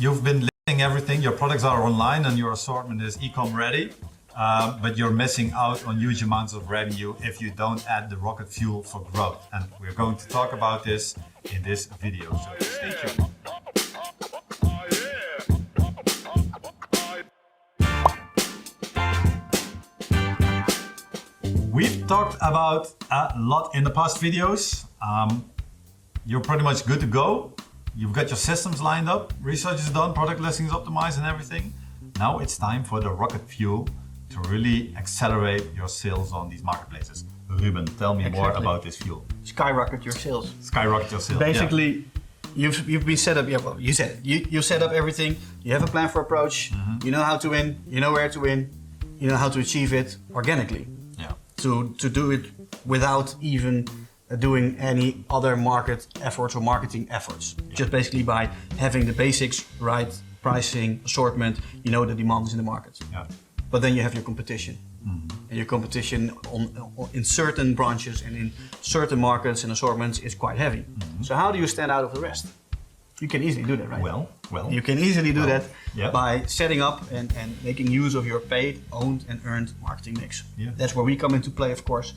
You've been listing everything, your products are online and your assortment is e-com ready, but you're missing out on huge amounts of revenue if you don't add the rocket fuel for growth. And we're going to talk about this in this video, so stay tuned. We've talked about a lot in the past videos. You're pretty much good to go. You've got your systems lined up, research is done, product listings optimized and everything. Now it's time for the rocket fuel to really accelerate your sales on these marketplaces. Ruben, tell me more about this fuel. Skyrocket your sales. Skyrocket your sales. Basically, you've been set up. Yeah, well, you said it. You set up everything. You have a plan for approach. You know how to win. You know where to win. You know how to achieve it organically. Yeah. To do it without even doing any other market efforts or marketing efforts. Yeah. Just basically by having the basics right, pricing, assortment. You know the demand is in the market. Yeah. But then you have your competition. And your competition in certain branches and in certain markets and assortments is quite heavy. So how do you stand out of the rest? You can easily do that, right? Well. You can easily do that yeah. by setting up and making use of your paid, owned and earned marketing mix. Yeah. That's where we come into play, of course.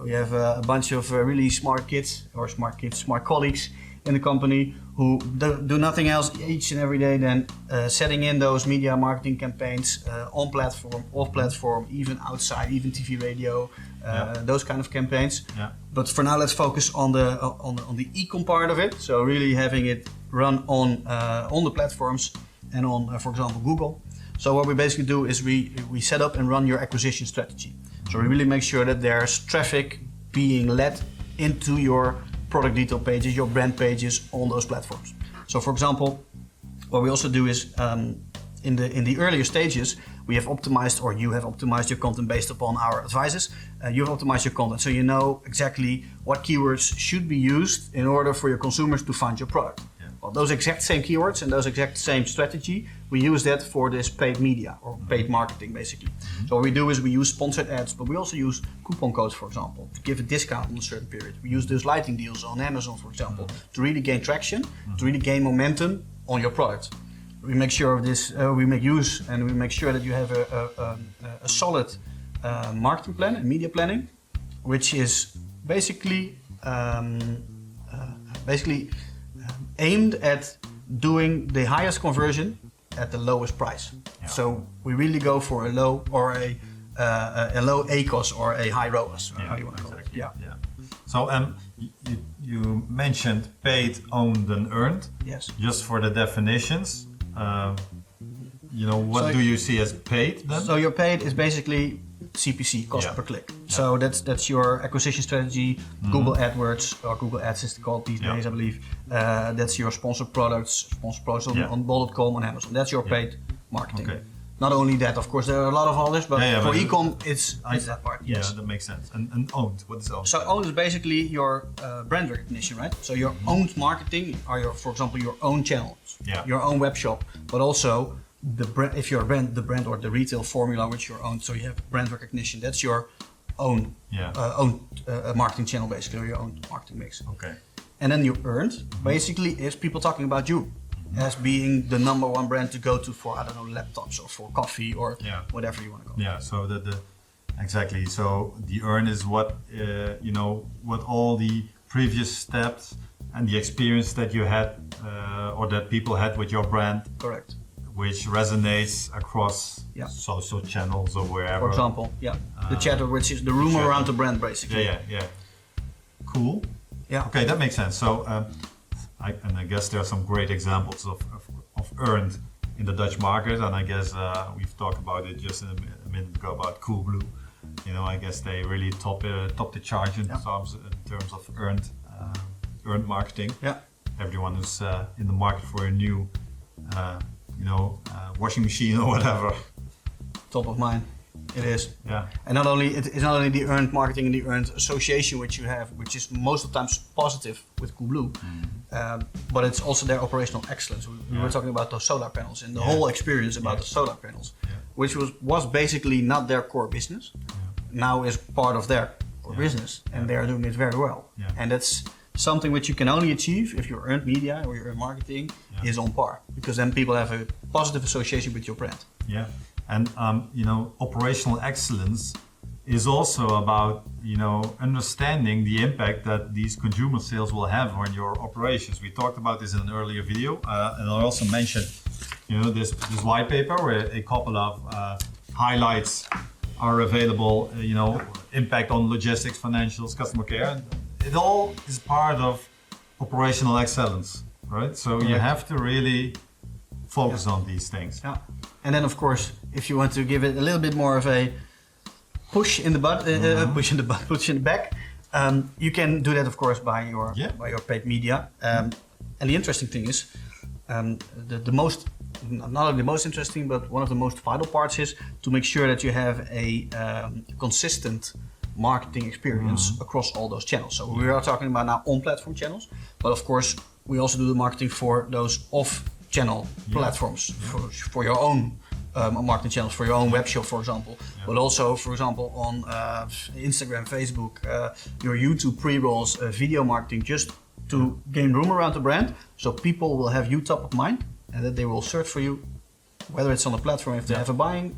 We have a bunch of really smart colleagues in the company who do nothing else each and every day than setting in those media marketing campaigns on platform, off platform, even outside, even TV, radio, those kind of campaigns. Yeah. But for now, let's focus on the e-com part of it. So really having it run on the platforms and on, for example, Google. So what we basically do is we set up and run your acquisition strategy. So we really make sure that there's traffic being led into your product detail pages, your brand pages on those platforms. So for example, what we also do is in the earlier stages, we have optimized, or you have optimized your content based upon our advices. You've optimized your content, so you know exactly what keywords should be used in order for your consumers to find your product. Yeah. Well, those exact same keywords and those exact same strategy, we use that for this paid media or paid marketing, basically. So what we do is we use sponsored ads, but we also use coupon codes, for example, to give a discount on a certain period. We use those lighting deals on Amazon, for example, to really gain traction, to really gain momentum on your product. We make sure of this, we make use and we make sure that you have a solid marketing plan and media planning, which is basically aimed at doing the highest conversion at the lowest price. Yeah. So we really go for a low or a low ACOS or a high ROAS. Yeah, how do you want to call it? Yeah. So you mentioned paid, owned, and earned. Yes. Just for the definitions, what do you see as paid then? So your paid is basically CPC, cost per click. Yeah. So that's your acquisition strategy. Google AdWords or Google Ads is called these days, I believe. That's your sponsored products on bol.com, on Amazon. That's your paid marketing. Okay. Not only that, of course, there are a lot of others, but for e-com, it's that part. Yes. Yeah, that makes sense. And owned, what is owned? So owned is basically your brand recognition, right? So your owned marketing are for example, your own channels, your own web shop, but also the brand, if you're a brand, the brand or the retail formula which you're owned. So you have brand recognition. That's your own marketing channel, basically, or your own marketing mix. Okay. And then your earned basically is people talking about you as being the number one brand to go to for, I don't know, laptops or for coffee or whatever you want to go. Yeah. So exactly. So the earn is what what all the previous steps and the experience that you had or that people had with your brand. Correct. Which resonates across social channels or wherever. For example, the chatter, which is the rumor around the brand, basically. Yeah. Cool. Yeah. Okay, that makes sense. So, I guess there are some great examples of earned in the Dutch market, and I guess we've talked about it just a minute ago about Coolblue. I guess they really top the charge in terms of earned marketing. Yeah. Everyone who's in the market for a new washing machine or whatever. Top of mind. It is. Yeah. And it's not only the earned marketing and the earned association which you have, which is most of the times positive with Coolblue, but it's also their operational excellence. We were talking about those solar panels and the whole experience about the solar panels, which was basically not their core business. Now is part of their core business, and they are doing it very well. And something which you can only achieve if your earned media or your earned marketing is on par, because then people have a positive association with your brand. Yeah, and operational excellence is also about understanding the impact that these consumer sales will have on your operations. We talked about this in an earlier video, and I also mentioned this white paper where a couple of highlights are available. Impact on logistics, financials, customer care. And it all is part of operational excellence, right? So you have to really focus on these things. Yeah, and then of course, if you want to give it a little bit more of a push in the butt, push in the back. You can do that, of course, by your paid media. And the interesting thing is, the most, not only the most interesting, but one of the most vital parts is to make sure that you have a consistent marketing experience across all those channels. So we are talking about now on-platform channels, but of course we also do the marketing for those off-channel platforms for your own marketing channels, for your own web shop, for example, but also, for example, on Instagram, Facebook, your YouTube pre-rolls, video marketing, just to gain room around the brand, so people will have you top of mind and that they will search for you, whether it's on the platform if they have a buying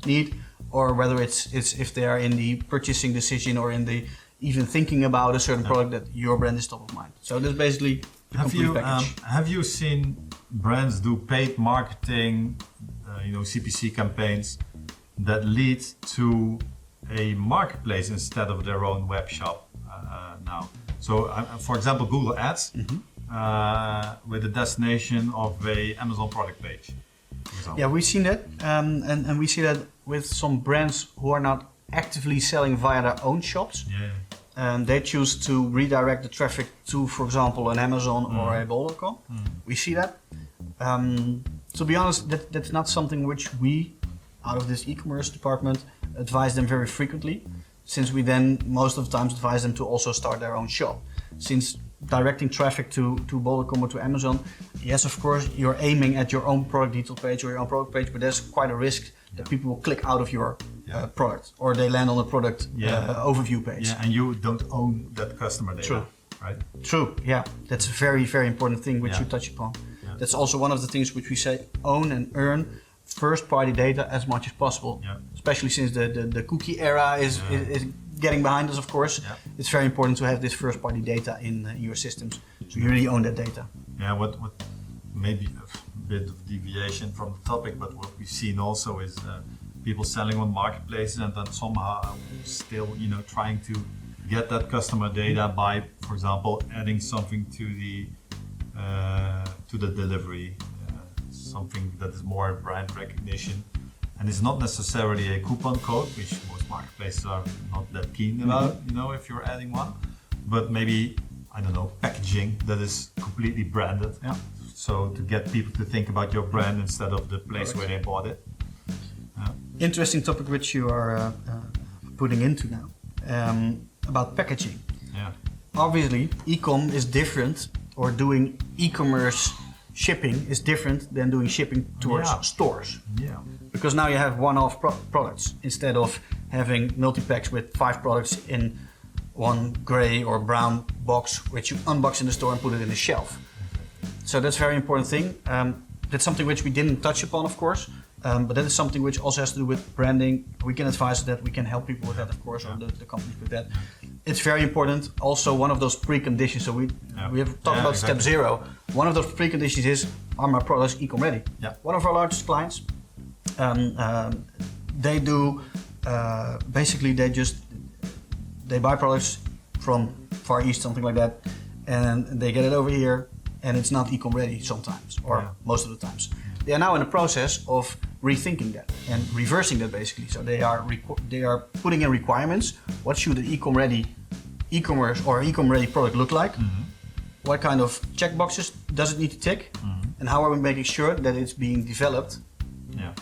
need, or whether it's if they are in the purchasing decision or in the even thinking about a certain product, that your brand is top of mind. So that's basically the complete package. Have you seen brands do paid marketing, CPC campaigns that lead to a marketplace instead of their own web shop now? So, for example, Google Ads with the destination of a Amazon product page. Yeah, we've seen that, and we see that with some brands who are not actively selling via their own shops. They choose to redirect the traffic to, for example, an Amazon or a bol.com. We see that. To be honest, that's not something which we, out of this e-commerce department, advise them very frequently, since we then most of the times advise them to also start their own shop. Since directing traffic to bol.com or to Amazon, yes, of course, you're aiming at your own product detail page or your own product page, but there's quite a risk that people will click out of your product, or they land on a product overview page. Yeah, and you don't own that customer data. True. Right? True, yeah. That's a very, very important thing which you touch upon. Yeah. That's also one of the things which we say, own and earn first-party data as much as possible. Yeah. Especially since the cookie era is getting behind us, of course. Yeah. It's very important to have this first-party data in your systems, so you really own that data. Yeah, what maybe a bit of deviation from the topic, but what we've seen also is people selling on marketplaces and then somehow still, trying to get that customer data by, for example, adding something to the delivery, something that is more brand recognition, and it's not necessarily a coupon code, which most marketplaces are not that keen about, if you're adding one, but maybe, I don't know, packaging that is completely branded. Yeah. So to get people to think about your brand instead of the place where they bought it. Interesting topic which you are putting into now, about packaging. Yeah. Obviously, e-com is different, or doing e-commerce shipping is different than doing shipping towards stores. Yeah. Because now you have one-off products instead of having multi-packs with 5 products in one gray or brown box, which you unbox in the store and put it in the shelf. So that's a very important thing. That's something which we didn't touch upon, of course, but that is something which also has to do with branding. We can advise that, we can help people with that, of course, or the companies with that. It's very important. Also, one of those preconditions, so we have talked about step 0. One of those preconditions is, are my products e-com ready? Yeah. One of our largest clients, they do, basically they buy products from Far East, something like that, and they get it over here, and it's not e-com ready sometimes, or most of the times. They are now in the process of rethinking that and reversing that, basically. So they are putting in requirements. What should an e-com ready e-commerce or e-com ready product look like? Mm-hmm. What kind of checkboxes does it need to tick? Mm-hmm. And how are we making sure that it's being developed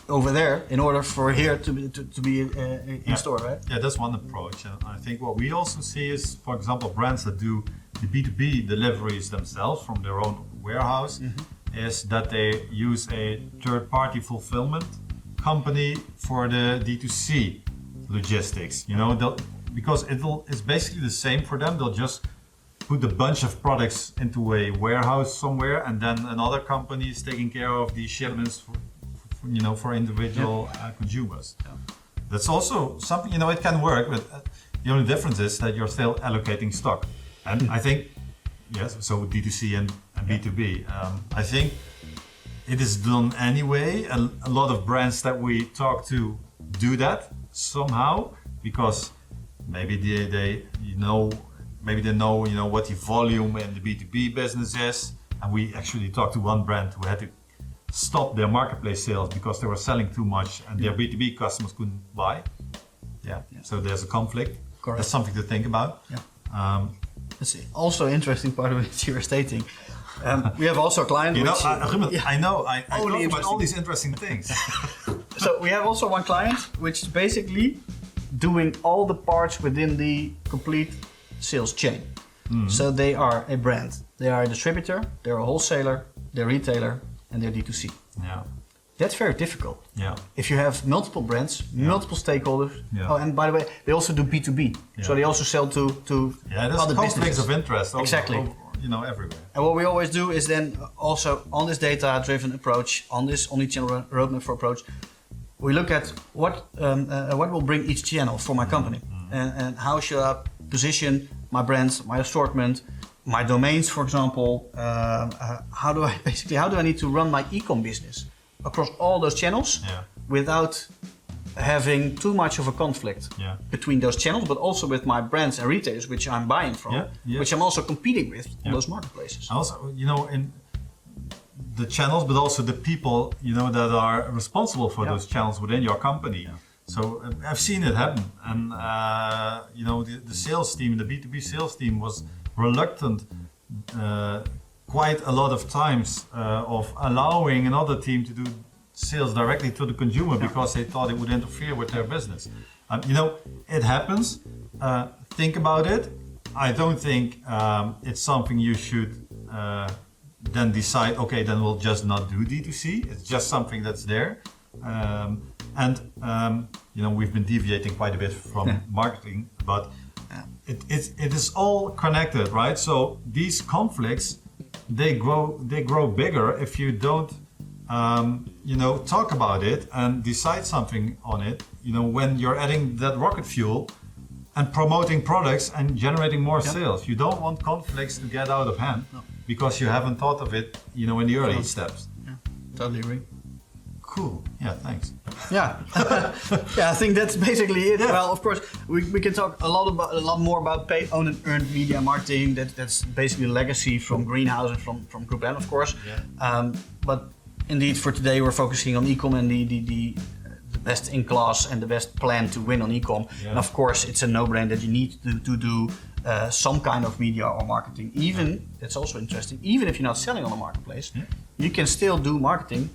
over there in order for here to be in store, right? Yeah, that's one approach. And I think what we also see is, for example, brands that do the B2B deliveries themselves from their own warehouse, is that they use a third-party fulfillment company for the D2C logistics. Because it's basically the same for them. They'll just put a bunch of products into a warehouse somewhere, and then another company is taking care of the shipments for individual consumers. Yeah. That's also something, it can work, but the only difference is that you're still allocating stock. And I think, yes, so D2C and B2B, I think it is done anyway. A lot of brands that we talk to do that somehow, because maybe they know what the volume in the B2B business is. And we actually talked to one brand who had to stop their marketplace sales because they were selling too much and their B2B customers couldn't buy. Yeah. So there's a conflict. Correct. That's something to think about. Yeah. That's also interesting part of what you were stating. We have also a client. I know. I Only talk about all these interesting things. So we have also one client which is basically doing all the parts within the complete sales chain. So they are a brand, they are a distributor, they're a wholesaler, they're a retailer, and they're D2C. Yeah. That's very difficult. Yeah. If you have multiple brands, multiple stakeholders. Yeah. Oh, and by the way, they also do B2B. Yeah. So they also sell to there's other conflicts businesses. of interest. Exactly. Everywhere. And what we always do is then also on this data-driven approach, on this omnichannel roadmap for approach, we look at what will bring each channel for my company, and how should I position my brands, my assortment, my domains, for example. How do I need to run my e-com business across all those channels without having too much of a conflict between those channels, but also with my brands and retailers, which I'm buying from, which I'm also competing with on those marketplaces. Also, in the channels, but also the people, that are responsible for those channels within your company. Yeah. So I've seen it happen, and the sales team, the B2B sales team, was reluctant quite a lot of times of allowing another team to do sales directly to the consumer because they thought it would interfere with their business. It happens. Think about it. I don't think it's something you should then decide, okay, then we'll just not do D2C. It's just something that's there. We've been deviating quite a bit from marketing, but it is all connected, right? So these conflicts, they grow bigger if you don't talk about it and decide something on it, when you're adding that rocket fuel and promoting products and generating more sales. You don't want conflicts to get out of hand because you haven't thought of it, in the early steps. Yeah, totally agree. Cool. Yeah, thanks. Yeah. I think that's basically it. Yeah. Well, of course, we can talk a lot more about paid, owned and earned media marketing. That's basically legacy from Greenhouse and from Group N, of course. Yeah. But indeed, for today, we're focusing on e-com and the best in class and the best plan to win on e-com. Yeah. And of course, it's a no-brainer that you need to do some kind of media or marketing. Even, that's also interesting, even if you're not selling on a marketplace, you can still do marketing,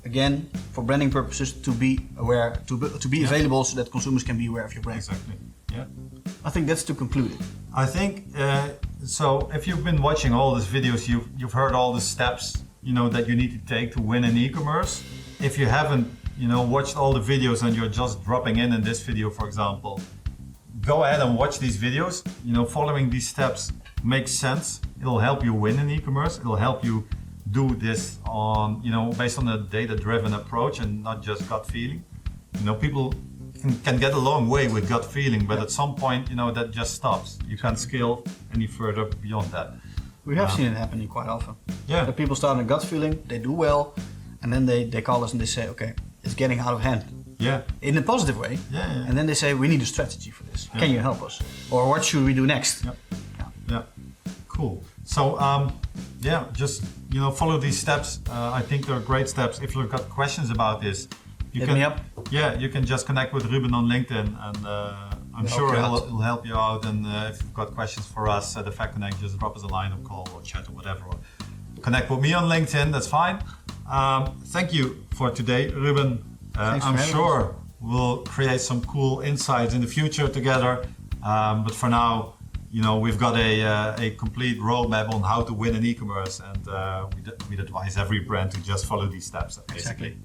again, for branding purposes, to be aware, to be available so that consumers can be aware of your brand. Exactly. Yeah. I think that's to conclude it. I think, so if you've been watching all these videos, you've heard all the steps, that you need to take to win in e-commerce. If you haven't, watched all the videos and you're just dropping in this video, for example, go ahead and watch these videos. Following these steps makes sense. It'll help you win in e-commerce. It'll help you do this on, based on a data-driven approach and not just gut feeling. People can get a long way with gut feeling, but at some point, that just stops. You can't scale any further beyond that. We have seen it happening quite often. Yeah. That people start on a gut feeling, they do well, and then they call us and they say, okay, it's getting out of hand. Yeah. In a positive way. Yeah. And then they say, we need a strategy for this. Yeah. Can you help us? Or what should we do next? Yep. Yeah. Cool. So, just, follow these steps. I think they're great steps. If you've got questions about this, Hit me up. Yeah, you can just connect with Ruben on LinkedIn, and I'm sure he'll help you out. And if you've got questions for us at EffectConnect, just drop us a line or call or chat or whatever. Or connect with me on LinkedIn, that's fine. Thank you for today, Ruben. I'm sure we'll create some cool insights in the future together. But for now, we've got a complete roadmap on how to win in e-commerce, and we'd advise every brand to just follow these steps. Basically. Exactly.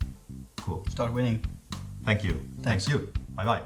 Cool. Start winning. Thank you. Thanks. Thank you. Bye-bye.